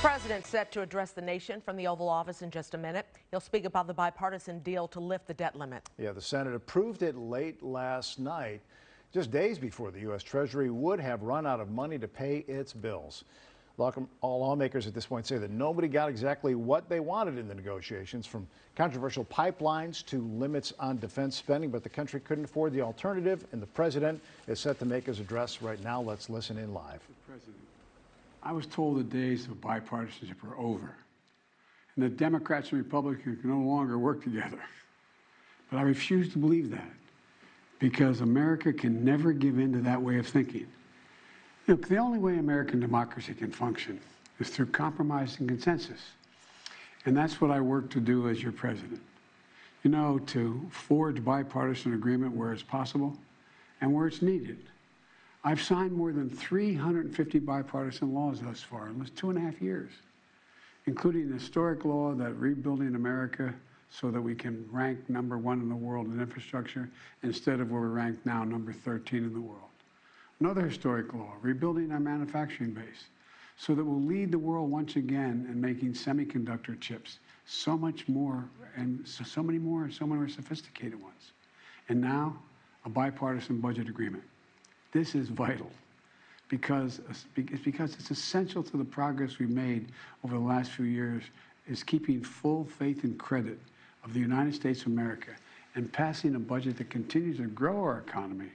President set to address the nation from the Oval Office in just a minute. He'll speak about the bipartisan deal to lift the debt limit. Yeah, the Senate approved it late last night, just days before the U.S. Treasury would have run out of money to pay its bills. All lawmakers at this point say that nobody got exactly what they wanted in the negotiations, from controversial pipelines to limits on defense spending, but the country couldn't afford the alternative, and the president is set to make his address right now. Let's listen in live. I was told the days of bipartisanship are over, and that Democrats and Republicans can no longer work together. But I refuse to believe that, because America can never give in to that way of thinking. Look, the only way American democracy can function is through compromise and consensus. And that's what I work to do as your president. You know, to forge bipartisan agreement where it's possible and where it's needed. I've signed more than 350 bipartisan laws thus far in just 2.5 years, including an historic law that rebuilding America so that we can rank #1 in the world in infrastructure instead of where we rank now, number 13 in the world. Another historic law, rebuilding our manufacturing base so that we'll lead the world once again in making semiconductor chips so much more and so many more sophisticated ones. And now, a bipartisan budget agreement. This is vital because it's essential to the progress we've made over the last few years, is keeping full faith and credit of the United States of America and passing a budget that continues to grow our economy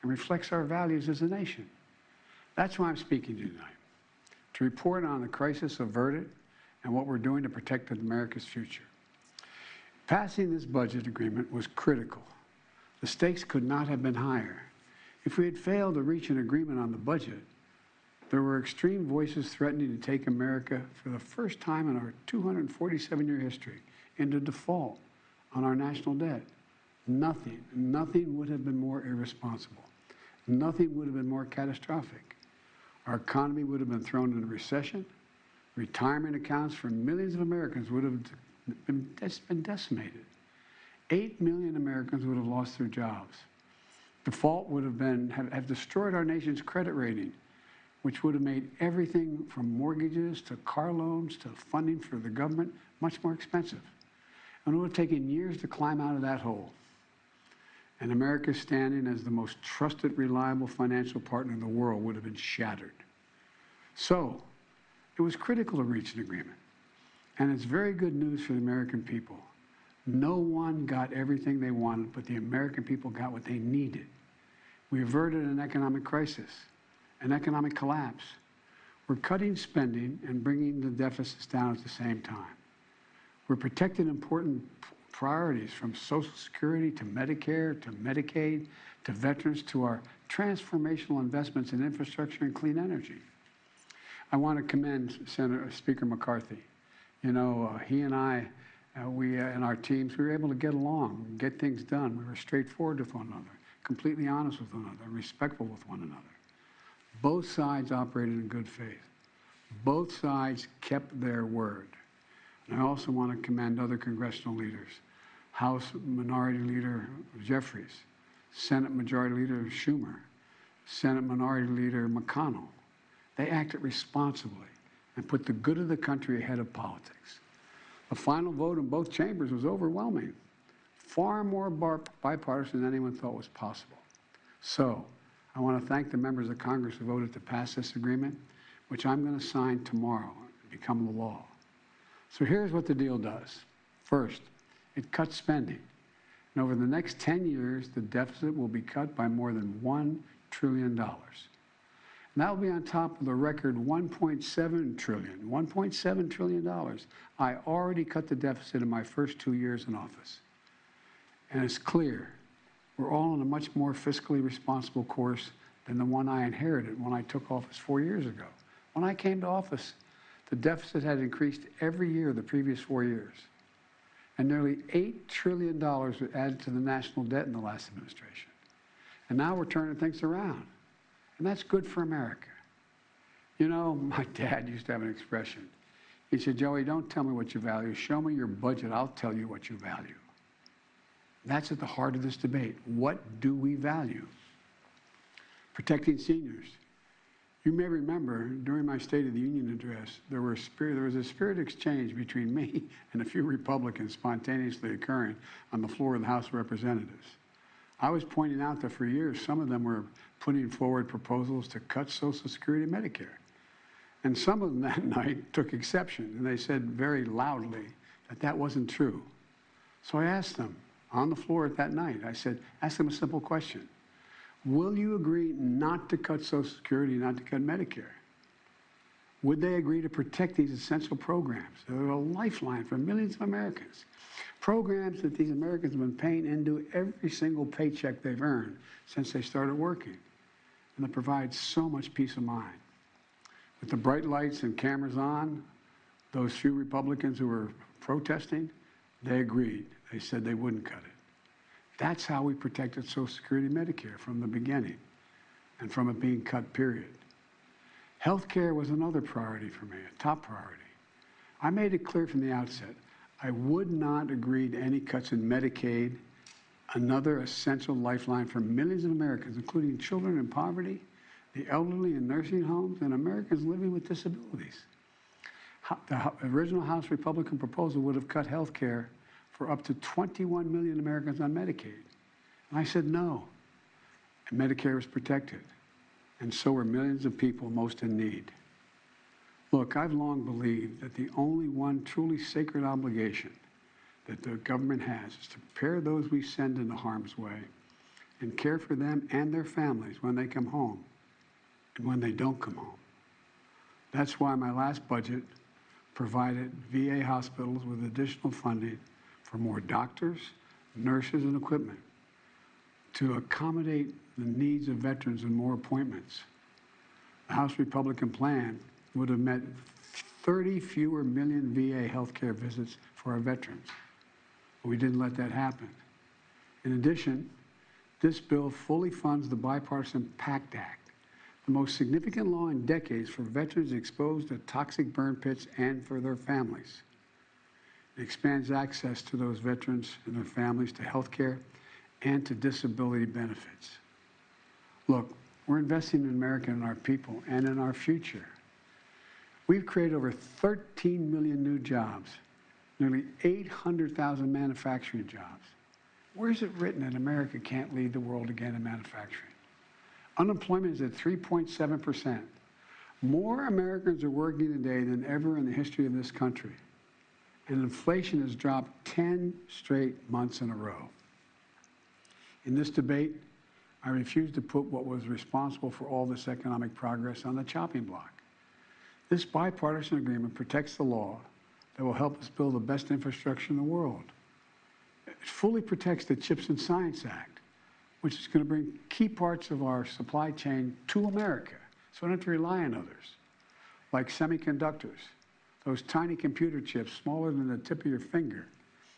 and reflects our values as a nation. That's why I'm speaking to you tonight, to report on the crisis averted and what we're doing to protect America's future. Passing this budget agreement was critical. The stakes could not have been higher. If we had failed to reach an agreement on the budget, there were extreme voices threatening to take America for the first time in our 247-year history into default on our national debt. Nothing would have been more irresponsible. Nothing would have been more catastrophic. Our economy would have been thrown into recession. Retirement accounts for millions of Americans would have been decimated. 8 million Americans would have lost their jobs. Default would have destroyed our nation's credit rating, which would have made everything from mortgages to car loans to funding for the government much more expensive. And it would have taken years to climb out of that hole. And America's standing as the most trusted, reliable financial partner in the world would have been shattered. So, it was critical to reach an agreement. And it's very good news for the American people. No one got everything they wanted, but the American people got what they needed. We averted an economic crisis, an economic collapse. We're cutting spending and bringing the deficits down at the same time. We're protecting important priorities from Social Security to Medicare to Medicaid to veterans to our transformational investments in infrastructure and clean energy. I want to commend Speaker McCarthy. You know, he and I, and our teams, we were able to get along, get things done. We were straightforward with one another, completely honest with one another, respectful with one another. Both sides operated in good faith. Both sides kept their word. And I also want to commend other congressional leaders. House Minority Leader Jeffries, Senate Majority Leader Schumer, Senate Minority Leader McConnell. They acted responsibly and put the good of the country ahead of politics. The final vote in both chambers was overwhelming, far more bipartisan than anyone thought was possible. So, I want to thank the members of Congress who voted to pass this agreement, which I'm going to sign tomorrow and become the law. So here's what the deal does. First, it cuts spending. And over the next 10 years, the deficit will be cut by more than $1 trillion. And that will be on top of the record $1.7 trillion. I already cut the deficit in my first 2 years in office. And it's clear we're all on a much more fiscally responsible course than the one I inherited when I took office 4 years ago. When I came to office, the deficit had increased every year the previous 4 years. And nearly $8 trillion was added to the national debt in the last administration. And now we're turning things around. And that's good for America. You know, my dad used to have an expression. He said, Joey, don't tell me what you value. Show me your budget. I'll tell you what you value. That's at the heart of this debate. What do we value? Protecting seniors. You may remember during my State of the Union address, there was a spirit exchange between me and a few Republicans spontaneously occurring on the floor of the House of Representatives. I was pointing out that for years, some of them were putting forward proposals to cut Social Security and Medicare. And some of them that night took exception, and they said very loudly that that wasn't true. So I asked them on the floor that night, I said, ask them a simple question. Will you agree not to cut Social Security, not to cut Medicare? Would they agree to protect these essential programs that are a lifeline for millions of Americans? Programs that these Americans have been paying into every single paycheck they've earned since they started working, and that provides so much peace of mind. With the bright lights and cameras on, those few Republicans who were protesting, they agreed. They said they wouldn't cut it. That's how we protected Social Security and Medicare from the beginning and from it being cut, period. Health care was another priority for me, a top priority. I made it clear from the outset, I would not agree to any cuts in Medicaid, another essential lifeline for millions of Americans, including children in poverty, the elderly in nursing homes, and Americans living with disabilities. The original House Republican proposal would have cut health care for up to 21 million Americans on Medicaid. And I said no. And Medicare is protected. And so are millions of people most in need. Look, I've long believed that the only one truly sacred obligation that the government has is to prepare those we send into harm's way and care for them and their families when they come home and when they don't come home. That's why my last budget provided VA hospitals with additional funding for more doctors, nurses, and equipment to accommodate the needs of veterans and more appointments. The House Republican plan would have meant 30 fewer million VA healthcare visits for our veterans. But we didn't let that happen. In addition, this bill fully funds the Bipartisan PACT Act, the most significant law in decades for veterans exposed to toxic burn pits and for their families. It expands access to those veterans and their families to health care and to disability benefits. Look, we're investing in America and our people and in our future. We've created over 13 million new jobs, nearly 800,000 manufacturing jobs. Where is it written that America can't lead the world again in manufacturing? Unemployment is at 3.7%. More Americans are working today than ever in the history of this country. And inflation has dropped 10 straight months in a row. In this debate, I refuse to put what was responsible for all this economic progress on the chopping block. This bipartisan agreement protects the law that will help us build the best infrastructure in the world. It fully protects the CHIPS and Science Act, which is going to bring key parts of our supply chain to America, so we don't have to rely on others, like semiconductors, those tiny computer chips smaller than the tip of your finger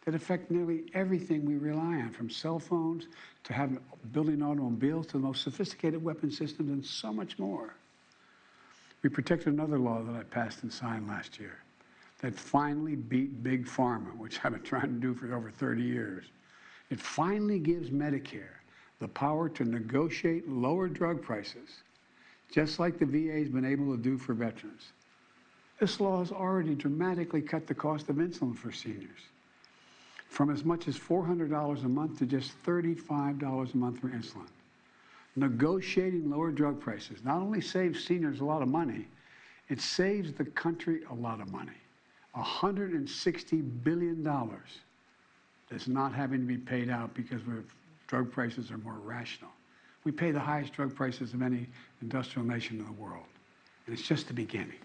that affect nearly everything we rely on, from cell phones to building automobiles to the most sophisticated weapon systems and so much more. We protected another law that I passed and signed last year that finally beat Big Pharma, which I've been trying to do for over 30 years. It finally gives Medicare the power to negotiate lower drug prices, just like the VA has been able to do for veterans. This law has already dramatically cut the cost of insulin for seniors, from as much as $400 a month to just $35 a month for insulin. Negotiating lower drug prices not only saves seniors a lot of money, it saves the country a lot of money. $160 billion that's not having to be paid out because drug prices are more rational. We pay the highest drug prices of any industrial nation in the world, and it's just the beginning.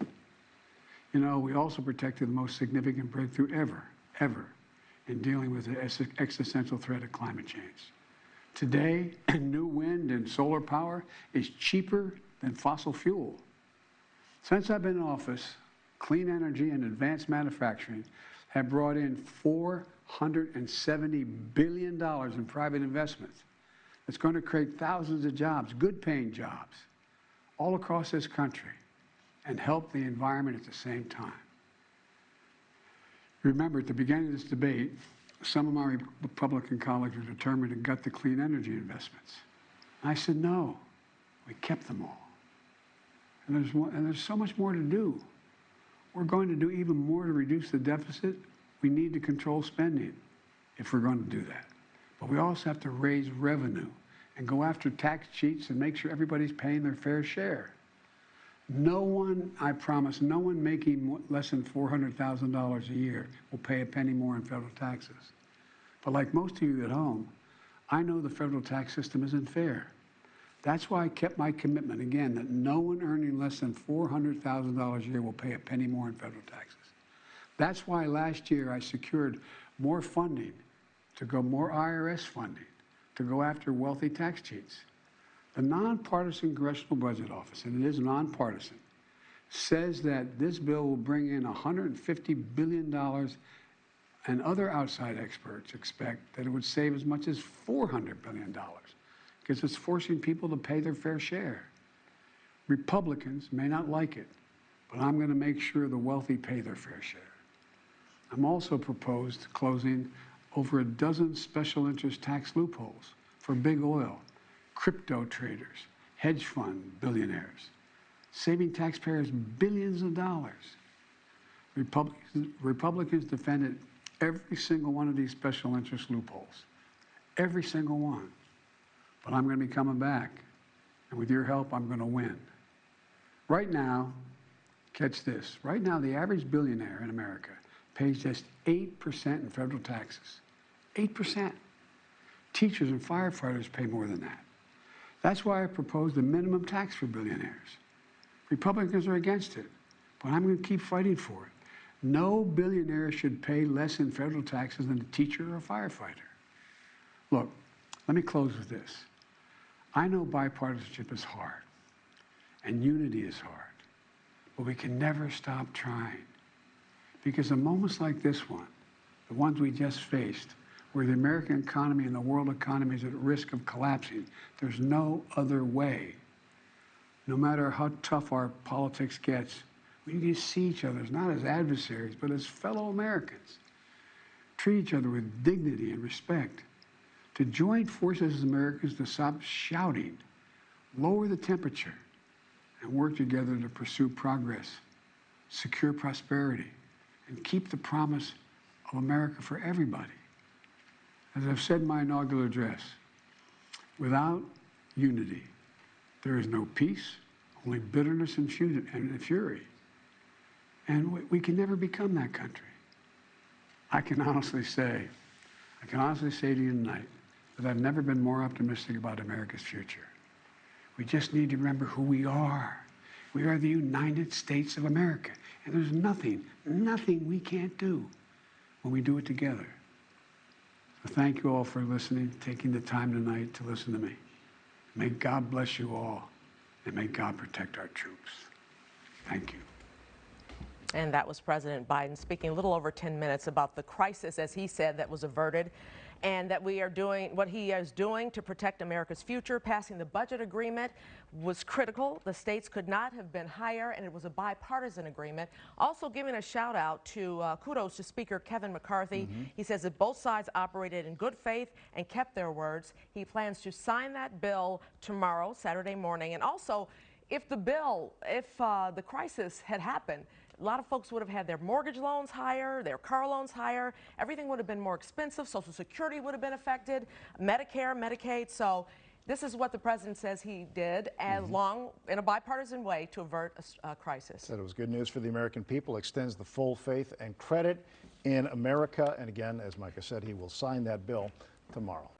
You know, we also protected the most significant breakthrough ever in dealing with the existential threat of climate change. Today, new wind and solar power is cheaper than fossil fuel. Since I've been in office, clean energy and advanced manufacturing have brought in $470 billion in private investments. It's going to create thousands of jobs, good-paying jobs, all across this country, and help the environment at the same time. Remember, at the beginning of this debate, some of my Republican colleagues were determined to gut the clean energy investments. I said, no, we kept them all. and there's so much more to do. We're going to do even more to reduce the deficit. We need to control spending if we're going to do that. But we also have to raise revenue and go after tax cheats and make sure everybody's paying their fair share. No one, I promise, no one making less than $400,000 a year will pay a penny more in federal taxes. But like most of you at home, I know the federal tax system isn't fair. That's why I kept my commitment, again, that no one earning less than $400,000 a year will pay a penny more in federal taxes. That's why last year I secured more funding more IRS funding to go after wealthy tax cheats. The Nonpartisan Congressional Budget Office, and it is nonpartisan, says that this bill will bring in $150 billion, and other outside experts expect that it would save as much as $400 billion because it's forcing people to pay their fair share. Republicans may not like it, but I'm going to make sure the wealthy pay their fair share. I'm also proposed closing over a dozen special interest tax loopholes for big oil, crypto traders, hedge fund billionaires, saving taxpayers billions of dollars. Republicans defended every single one of these special interest loopholes, every single one. But I'm going to be coming back, and with your help, I'm going to win. Right now, catch this, right now the average billionaire in America pays just 8% in federal taxes. 8%. Teachers and firefighters pay more than that. That's why I proposed a minimum tax for billionaires. Republicans are against it, but I'm going to keep fighting for it. No billionaire should pay less in federal taxes than a teacher or a firefighter. Look, let me close with this. I know bipartisanship is hard, and unity is hard, but we can never stop trying. Because in moments like this one, the ones we just faced, where the American economy and the world economy is at risk of collapsing, there's no other way. No matter how tough our politics gets, we can see each other not as adversaries, but as fellow Americans. Treat each other with dignity and respect. To join forces as Americans to stop shouting, lower the temperature, and work together to pursue progress, secure prosperity, and keep the promise of America for everybody. As I've said in my inaugural address, without unity, there is no peace, only bitterness and fury. And we can never become that country. I can honestly say to you tonight that I've never been more optimistic about America's future. We just need to remember who we are. We are the United States of America. And there's nothing we can't do when we do it together. So thank you all for listening, taking the time tonight to listen to me. May God bless you all, and may God protect our troops. Thank you. And that was President Biden speaking a little over 10 minutes about the crisis, as he said, that was averted, and that we are doing what he is doing to protect America's future. Passing the budget agreement was critical. The states could not have been higher, and it was a bipartisan agreement. Also giving a shout out to kudos to Speaker Kevin McCarthy. He says that both sides operated in good faith and kept their words. He plans to sign that bill tomorrow, Saturday morning. And also, if the crisis had happened, a lot of folks would have had their mortgage loans higher, their car loans higher. Everything would have been more expensive. Social Security would have been affected, Medicare, Medicaid. So this is what the president says he did, along in a bipartisan way, to avert a crisis. Said it was good news for the American people, extends the full faith and credit in America. And again, as Micah said, he will sign that bill tomorrow.